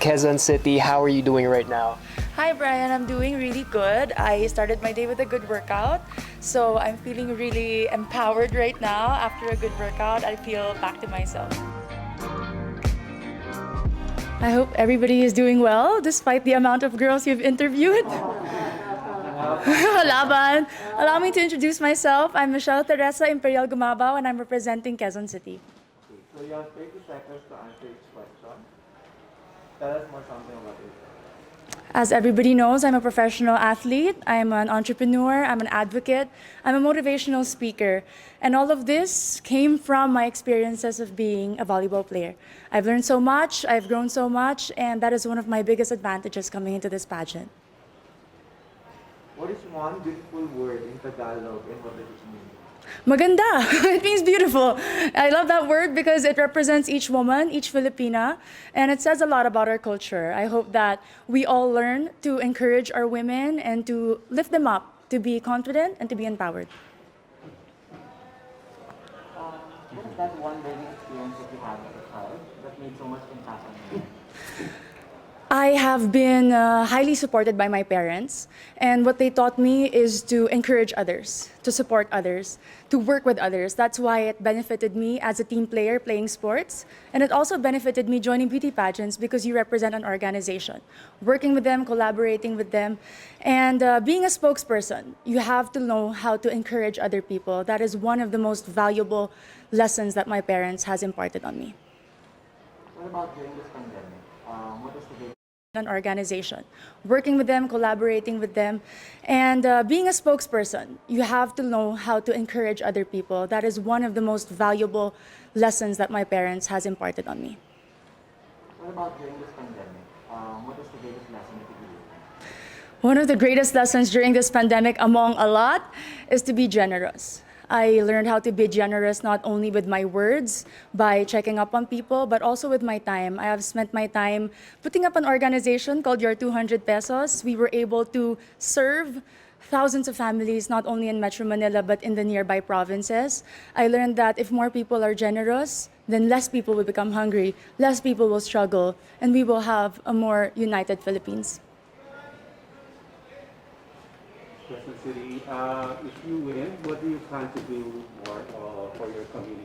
Quezon City. How are you doing right now? Hi Brian, I'm doing really good. I started my day with a good workout, so I'm feeling really empowered right now. After a good workout, I feel back to myself. I hope everybody is doing well despite the amount of girls you've interviewed. Laban. Allow me to introduce myself. I'm Michelle Imperial Gumabao and I'm representing Quezon City. Okay, so you have 30 seconds to answer each question. Tell us more something about it. As everybody knows, I'm a professional athlete, I'm an entrepreneur, I'm an advocate, I'm a motivational speaker. And all of this came from my experiences of being a volleyball player. I've learned so much, I've grown so much, and that is one of my biggest advantages coming into this pageant. What is one beautiful word in Tagalog and what does it mean? Maganda. It means beautiful. I love that word because it represents each woman, each Filipina, and it says a lot about our culture. I hope that we all learn to encourage our women and to lift them up, to be confident and to be empowered. What is that one learning experience that you had as a child that made so much impact on you? I have been highly supported by my parents, and what they taught me is to encourage others, to support others, to work with others. That's why it benefited me as a team player playing sports, and it also benefited me joining beauty pageants because you represent an organization. Working with them, collaborating with them, and being a spokesperson, you have to know how to encourage other people. That is one of the most valuable lessons that my parents has imparted on me. What about during this pandemic? What is the An organization, working with them, collaborating with them, and being a spokesperson, you have to know how to encourage other people. That is one of the most valuable lessons that my parents has imparted on me. What about during this pandemic? What is the greatest lesson that you learned? One of the greatest lessons during this pandemic, among a lot, is to be generous. I learned how to be generous not only with my words, by checking up on people, but also with my time. I have spent my time putting up an organization called Your 200 Pesos. We were able to serve thousands of families, not only in Metro Manila, but in the nearby provinces. I learned that if more people are generous, then less people will become hungry, less people will struggle, and we will have a more united Philippines. Quezon City, if you win, what do you plan to do more for your community?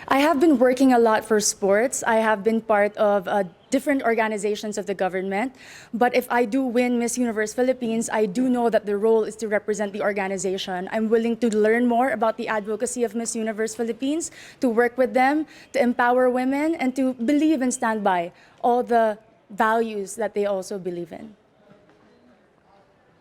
I have been working a lot for sports. I have been part of different organizations of the government. But if I do win Miss Universe Philippines, I do know that the role is to represent the organization. I'm willing to learn more about the advocacy of Miss Universe Philippines, to work with them, to empower women, and to believe and stand by all the values that they also believe in.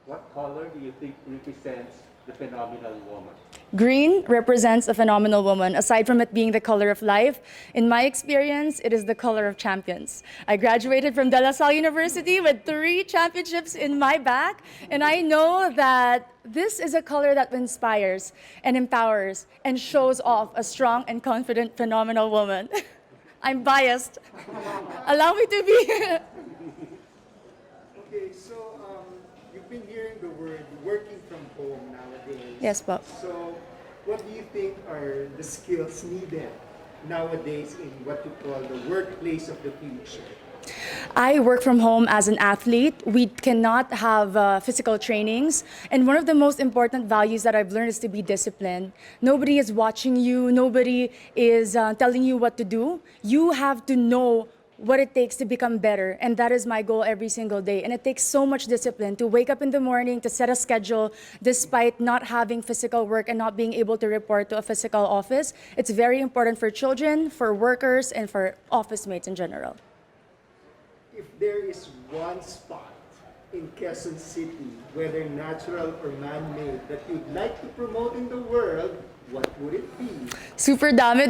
What color do you think represents the phenomenal woman? Green represents a phenomenal woman. Aside from it being the color of life, in my experience, it is the color of champions. I graduated from De La Salle University with 3 championships in my back, and I know that this is a color that inspires and empowers and shows off a strong and confident, phenomenal woman. I'm biased. Allow me to be. Okay, so you've been hearing the word working from home nowadays. Yes, Bob. So what do you think are the skills needed nowadays in what you call the workplace of the future? I work from home as an athlete. We cannot have physical trainings. And one of the most important values that I've learned is to be disciplined. Nobody is watching you. Nobody is telling you what to do. You have to know what it takes to become better. And that is my goal every single day. And it takes so much discipline to wake up in the morning, to set a schedule, despite not having physical work and not being able to report to a physical office. It's very important for children, for workers, and for office mates in general. If there is one spot in Quezon City, whether natural or man-made, that you'd like to promote in the world, what would it be? Super dami.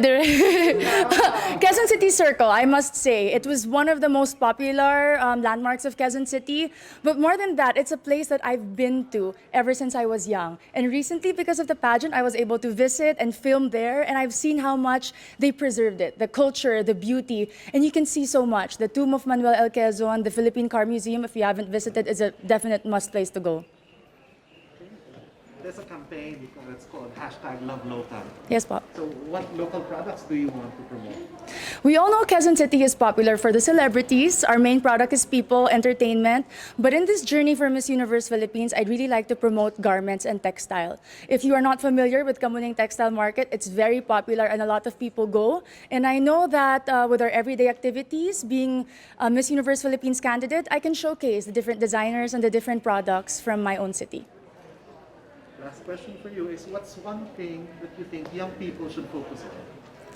Quezon City Circle, I must say. It was one of the most popular landmarks of Quezon City. But more than that, it's a place that I've been to ever since I was young. And recently, because of the pageant, I was able to visit and film there. And I've seen how much they preserved it, the culture, the beauty. And you can see so much. The tomb of Manuel L. Quezon, the Philippine Car Museum, if you haven't visited, is a definite must place to go. there's a campaign that's called #LoveLocal. Yes, po. So what local products do you want to promote? We all know Quezon City is popular for the celebrities. Our main product is people, entertainment. But in this journey for Miss Universe Philippines, I'd really like to promote garments and textile. If you are not familiar with Kamuning Textile Market, it's very popular and a lot of people go. And I know that with our everyday activities, being a Miss Universe Philippines candidate, I can showcase the different designers and the different products from my own city. Last question for you is, what's one thing that you think young people should focus on?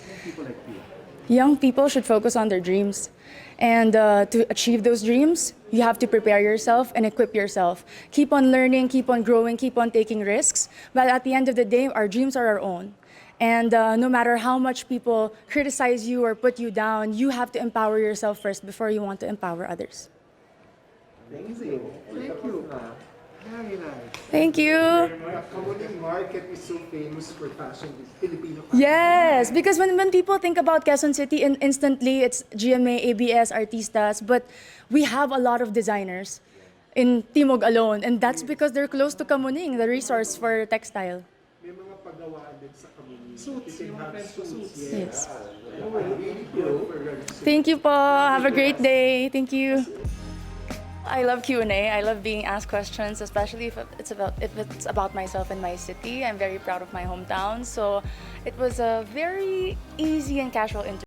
Young people like you. Young people should focus on their dreams. And to achieve those dreams, you have to prepare yourself and equip yourself. Keep on learning, keep on growing, keep on taking risks. But at the end of the day, our dreams are our own. And no matter how much people criticize you or put you down, you have to empower yourself first before you want to empower others. Amazing. Thank you. Very nice. Thank you. The Kamuning Market is so famous for fashion, Filipino fashion. Yes, because when people think about Quezon City, instantly it's GMA, ABS, Artistas, but we have a lot of designers in Timog alone, and that's because they're close to Kamuning, the resource for textile. May mga pagawaan din sa Kamuning. Suits, You can yung have friends ko suits, suits. Yes. Really good for your suits. Thank you po. Have a great day. Thank you. I love Q&A. I love being asked questions, especially if it's about myself and my city. I'm very proud of my hometown. So it was a very easy and casual interview.